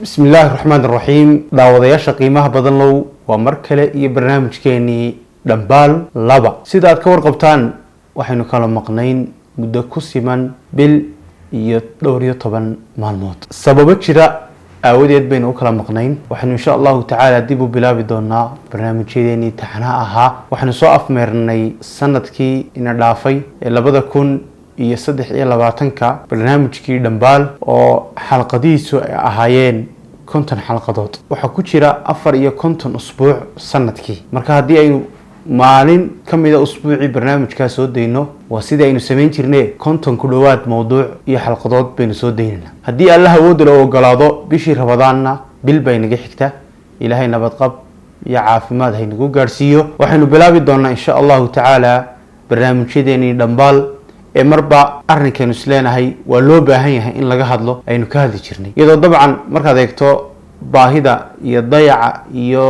بسم الله الرحمن الرحيم داودياشا قيمها بدن لو ومركله iyo barnaamijkeeni dhambaal laba sida aad ka warqabtaan waxaynu kala maqnayn muddo ku siman bil iyo 12 maalmood sababo jira aawadeed baynu kala maqnayn waxaynu insha Allah ta'ala dib u bilaabi doonaa barnaamijkeeni taxana ahaa waxaynu soo afmeernay sanadkii ina dhaafay 2023 barnaamijkii dhambaal oo xalqadiisu ay ahaayeen konton xalqadood waxa ku jira 54 usbuuc sanadkii marka hadii aynu maalin kamida usbuuci barnaamijka soo deyno waa sida aynu sameyn jirnay konton ku dhawaad mowduuc iyo xalqadood baynu soo deynaa hadii Allah awood loo ogolaado bishii Ramadaanna bil bay naga xigta Ilaahay nabad qab iyo caafimaad hay nagu gaarsiiyo waxaynu bilaabi doonaa insha Allah ta'ala barnaamijyadeeni dhambaal ee marba arrinkeenu isleenahay waa loo baahan yahay in laga hadlo aynu ka hadli jirnay iyadoo dabcan markaad eegto baahida iyo dayaca iyo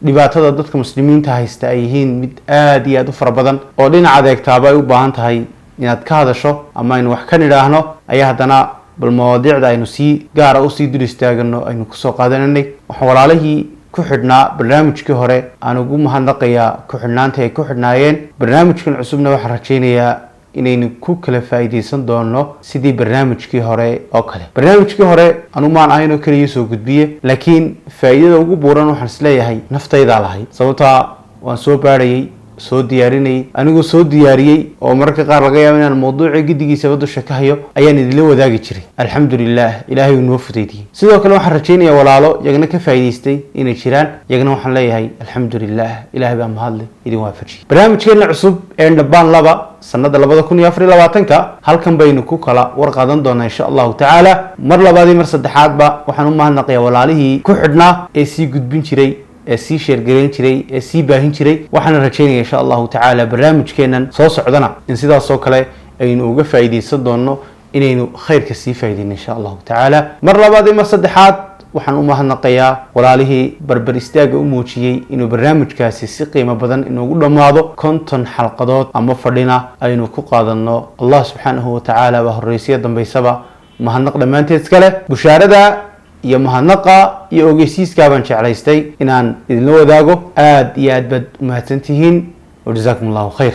dhibaatada dadka muslimiinta haysta ay yihiin mid aad iyo aad u fara badan oo dhinaca adeegtaaba ay u baahan tahay inaad ka hadasho ama aynu wax ka nidhaahno ayaa haddana bal mawaadiicda aynu si gaar ah u sii dul istaagano aynu ku soo qaadanay waxa walaalihii ku xidhnaa barnaamijkii hore aan ugu mahadnaqayaa ku xidhnaanta ay ku xidhnaayeen barnaamijkan cusubna waxaan rajaynayaa inaynu ku kala faa'iideysan doono sidii barnaamijkii hore oo kale barnaamijkii hore anu maan ahayn oo kaliya soo gudbiye laakiin faa'iidada ugu buuran waxaan isleeyahay naftayda lahayd sababta waan soo baarayay soo diyaarinay anigu soo diyaariyay oo marka qaar laga yaabo inaan mowduuca gidigiisa dusha ka hayo ayaan idin wadaagi jiray alxamdulillah ilaahay uu noo fudeeyay sidoo kale waxaan rajaynayaa walaalo yagna ka faa'iideystay inay jiraan yagna waxaan leeyahay alxamdulillah ilaahay baa mahad idin waafajiyo barnaamijkeena cusub ee dhambaal laba sanada 2024 halkan baynu ku kala warqadan doonaa insha Allah ta'ala mar labaad mar saddexaad ba waxaan u mahadnaqayaa walaalihii ku xidhnaa ee si gudbin jiray ee si share gareyn jiray ee si baahin jiray waxaan rajaynayaa insha Allah ta'ala barnaamijkeenan soo socdana in sidaas oo kale aynu uga faa'iideysan doono inaynu khayrka si faa'iideyno insha Allah ta'ala mar labaad mar saddexaad waxaan u mahadnaqayaa walaalihii barbar istaaga u muujiyay inuu barnaamijkaasi si qiimo badan inuu dhamaado konton xalqadood ama fadhina aynu ku qaadano Allah subhanahu wa ta'ala wa horreysiyada dambeysaba mahadnaq dhamaanteed kale bushaarada iyo mahadnaqa iyo ogeysiiska baan jeclaystay inaan idin wadaago aad iyo aad bad mahadsantihiin wa jazakumullahu khayr